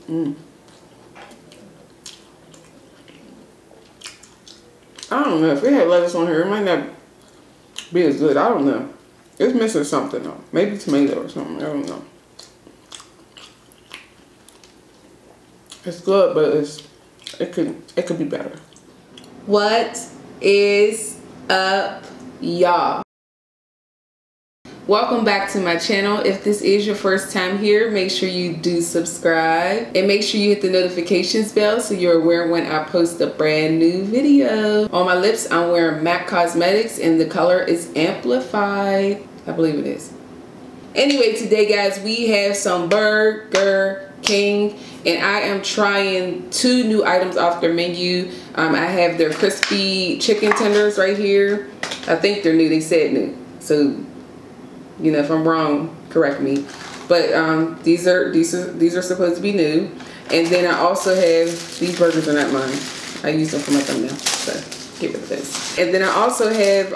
Mm. I don't know. If we had lettuce on here, it might not be as good. I don't know. It's missing something though. Maybe tomato or something. I don't know. It's good, but it could be better. What is up, y'all? Welcome back to my channel. If this is your first time here, make sure you do subscribe and make sure you hit the notifications bell so you're aware when I post a brand new video. On my lips, I'm wearing MAC Cosmetics and the color is Amplified. I believe it is. Anyway, today guys, we have some Burger King and I am trying 2 new items off their menu. I have their crispy chicken tenders right here. I think they're new. They said new. So you know, if I'm wrong, correct me. But these are supposed to be new. And then I also have, these burgers are not mine. I use them for my thumbnail, so get rid of this. And then I also have,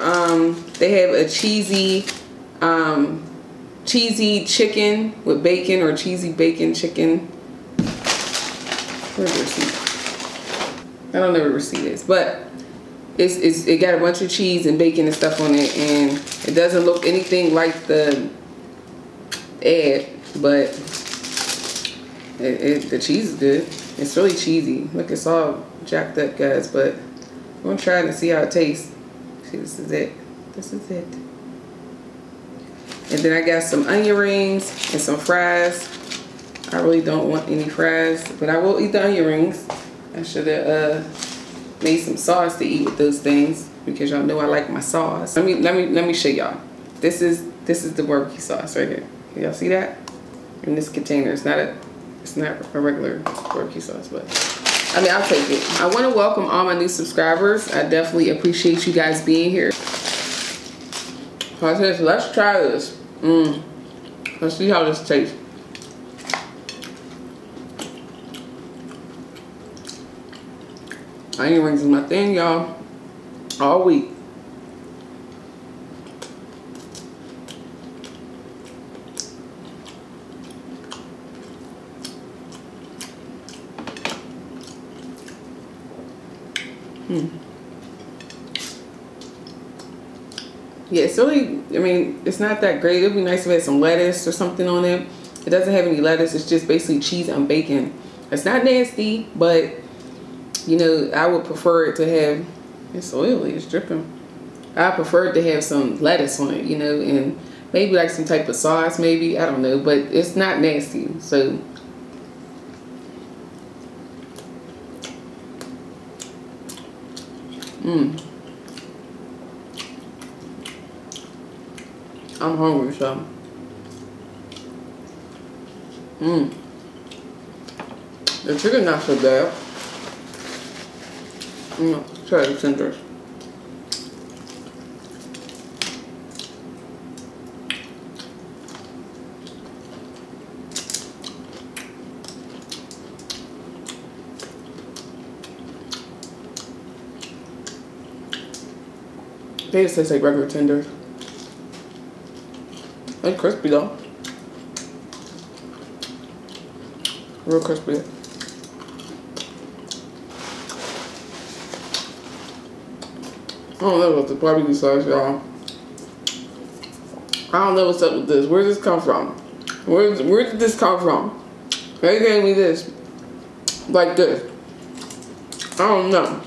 they have a cheesy chicken with bacon, or cheesy bacon chicken. Where's the receipt? I don't know where the receipt is, but it got a bunch of cheese and bacon and stuff on it, and it doesn't look anything like the ad, but the cheese is good. It's really cheesy. Look, it's all jacked up, guys, but I'm gonna try it and see how it tastes. See, this is it. This is it. And then I got some onion rings and some fries. I really don't want any fries, but I will eat the onion rings. I should have made some sauce to eat with those things, because y'all know I like my sauce. Let me show y'all. This is the barbecue sauce right here. Can y'all see that? In this container. It's not a regular barbecue sauce, but I mean, I'll take it. I want to welcome all my new subscribers. I definitely appreciate you guys being here. So I said, let's try this. Let's see how this tastes. Onion rings is my thing, y'all. All week. Yeah, it's really, I mean, it's not that great. It would be nice if it had some lettuce or something on it. It doesn't have any lettuce. It's just basically cheese and bacon. It's not nasty, but you know, I would prefer it to have, it's oily, it's dripping. I prefer it to have some lettuce on it, you know, and maybe like some type of sauce, maybe, I don't know, but it's not nasty, so. I'm hungry, so. The chicken not so bad. Try the tenders. They just taste like regular tenders. They're crispy though. Real crispy. I don't know about the barbecue sauce, y'all. I don't know what's up with this. Where did this come from? Where did this come from? They gave me this. Like this. I don't know.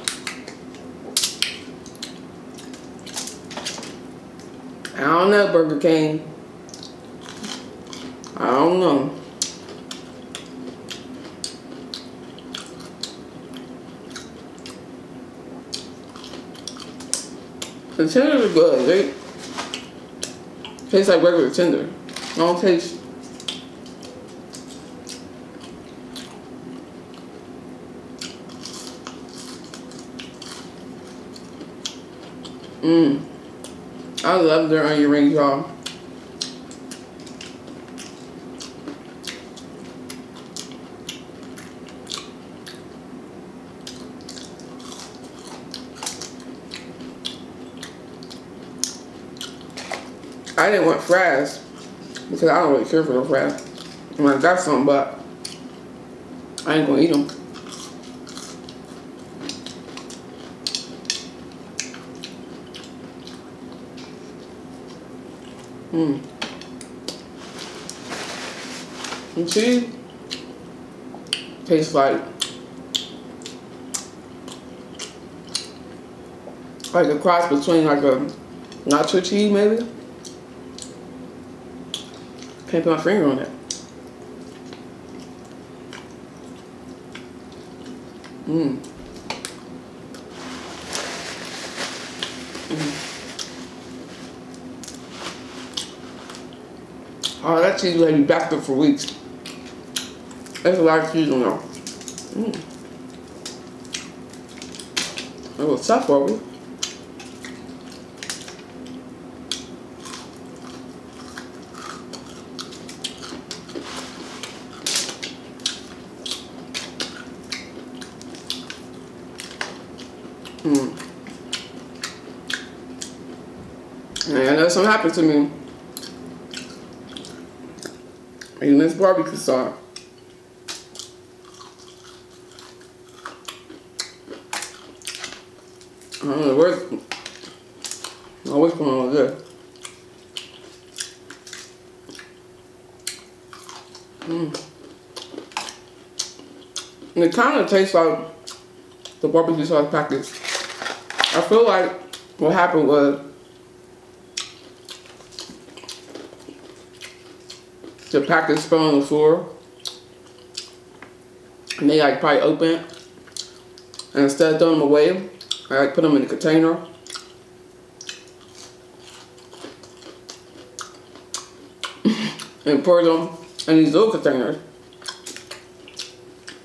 I don't know, Burger King. I don't know. The tenders are good. They taste like regular tender. They don't taste. I love their onion rings, y'all. I didn't want fries because I don't really care for the fries. I mean, I got some, but I ain't gonna eat them. You see? Tastes like a cross between like a nacho cheese maybe. Can't put my finger on it. Oh, that cheese will have you backed up for weeks. That's a lot of cheese on there. It was tough for me. And I know something happened to me eating this barbecue sauce. I don't know what's going on with this. And it kind of tastes like the barbecue sauce package. I feel like what happened was the package fell on the floor and they like probably opened, and instead of throwing them away, I like put them in a container and pour them in these little containers.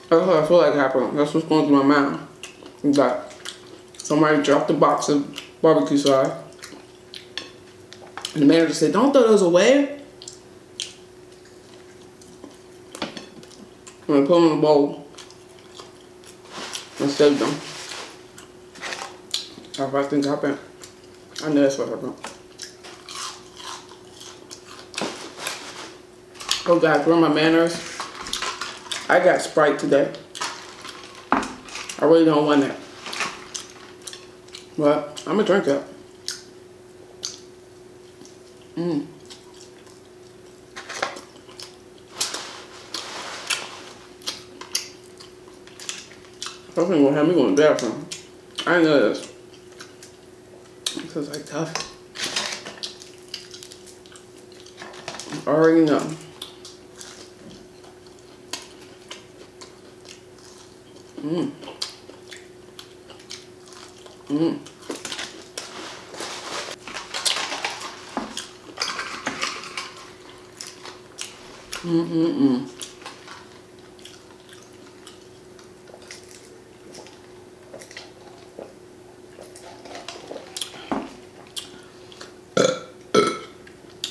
That's what I feel like happened. That's what's going through my mind. That somebody dropped a box of barbecue sauce and the manager said, "Don't throw those away." I'm gonna put them in a bowl and save them. That's what I think happened. I know that's what happened. Oh guys, where are my manners? I got Sprite today. I really don't want it, but I'm gonna drink it. Something will have me going to the bathroom. I know this. This is like tough. I already know.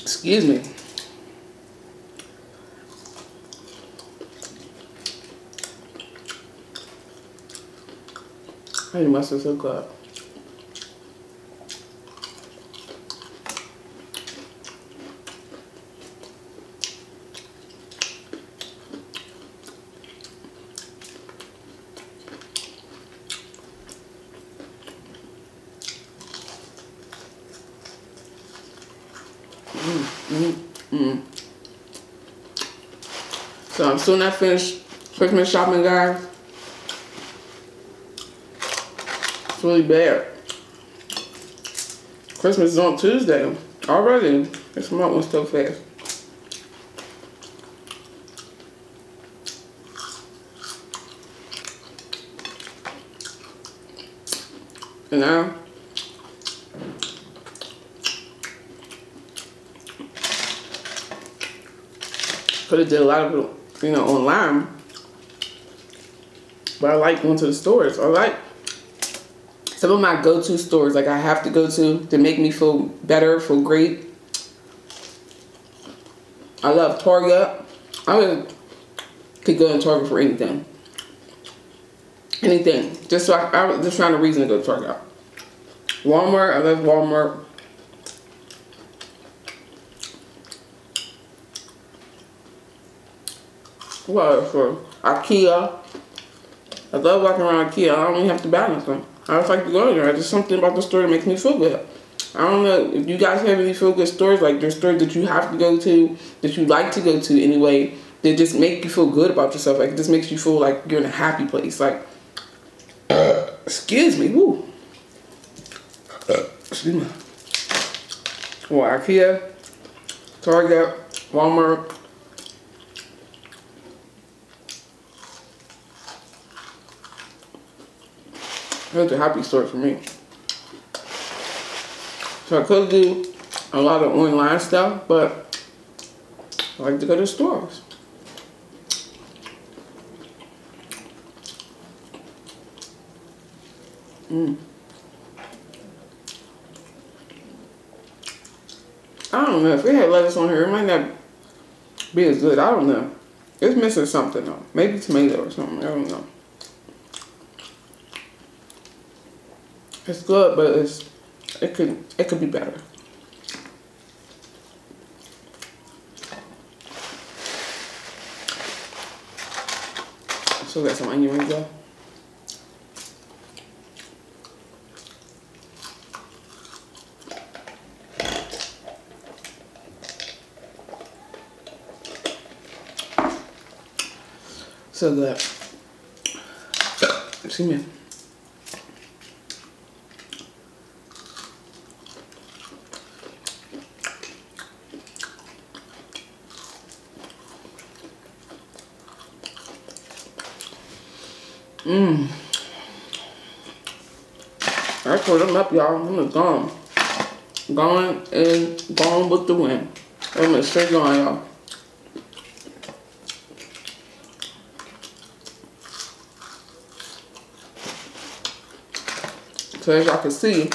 Excuse me. I must have so good. So I'm still not finished Christmas shopping, guys. It's really bad. Christmas is on Tuesday already. This month went so fast. And now could have did a lot of it, you know, online. But I like going to the stores. I like some of my go-to stores, like I have to go to make me feel better, feel great. I love Target. I could go to Target for anything. Anything. Just so I just find a reason to go to Target. Walmart, I love Walmart. Well, for IKEA. I love walking around IKEA. I don't even have to buy nothing. I just like to go there. There's something about the store that makes me feel good. I don't know if you guys have any feel good stores, like there's stores that you have to go to, that you like to go to anyway, that just make you feel good about yourself. Like it just makes you feel like you're in a happy place. Like, excuse me, woo. Excuse me. Well, IKEA, Target, Walmart. Those are happy stores for me. So I could do a lot of online stuff, but I like to go to stores. I don't know. If we had lettuce on here, it might not be as good. I don't know. It's missing something though. Maybe tomato or something. I don't know. It's good, but it could be better. So we got some onion rings though. So good. Excuse me. I pulled them up, y'all. I'm just gone. Gone and gone with the wind. I'm just straight gone, y'all. So as y'all can see,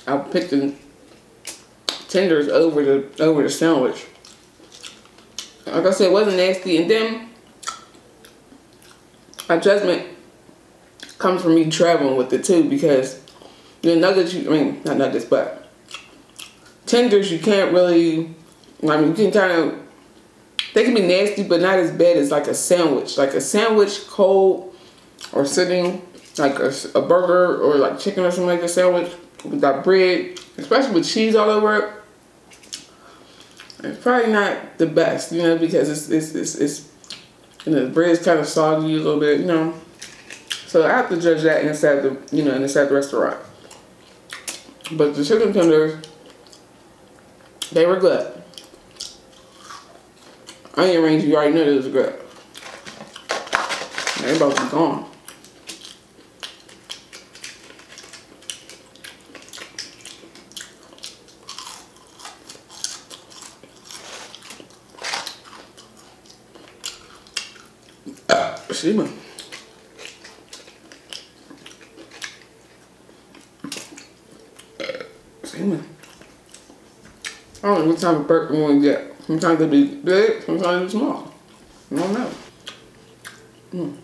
I picked the tenders over the sandwich. Like I said, it wasn't nasty, and then my judgment comes from me traveling with it too, because the nuggets, not nuggets, but tenders, you can't really, you can kind of, they can be nasty, but not as bad as like a sandwich. Like a sandwich cold or sitting, like a burger or like chicken or something like a sandwich with that bread, especially with cheese all over it. It's probably not the best, because it's the bread's kind of soggy a little bit, So I have to judge that inside the restaurant. But the chicken tenders, they were good. Onion rings, you already know those are good. They're about to be gone. Excuse me. I don't know what type of burping you want to get. Sometimes they be big, sometimes they be small. I don't know.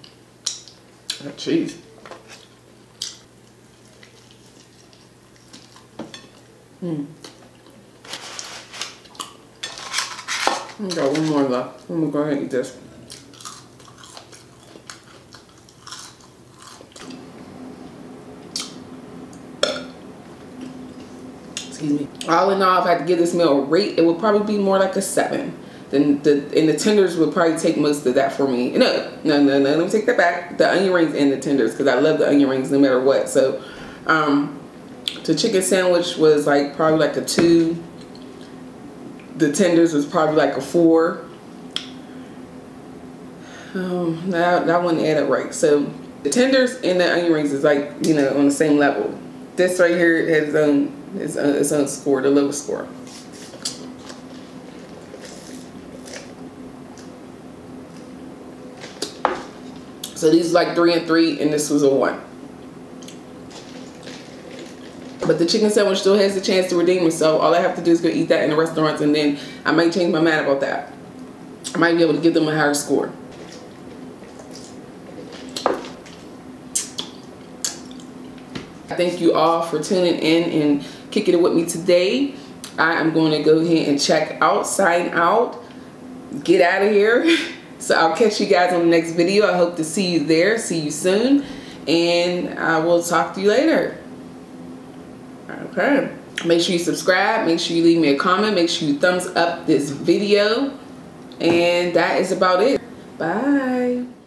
That cheese. I got one more left. I'm gonna go ahead and eat this. Excuse me. All in all, if I had to give this meal a rate, it would probably be more like a 7. Then the tenders would probably take most of that for me. No, let me take that back. The onion rings and the tenders, because I love the onion rings no matter what. So, the chicken sandwich was like probably like a 2. The tenders was probably like a 4. That one added right. So the tenders and the onion rings is like, on the same level. This right here has its own score, the lowest score. So these like 3 and 3, and this was a 1. But the chicken sandwich still has a chance to redeem itself. All I have to do is go eat that in the restaurants, and then I might change my mind about that. I might be able to give them a higher score. Thank you all for tuning in and kicking it with me today. I am going to go ahead and check out, sign out, get out of here. So I'll catch you guys on the next video. I hope to see you there. See you soon. And I will talk to you later. Okay. Make sure you subscribe. Make sure you leave me a comment. Make sure you thumbs up this video. And that is about it. Bye.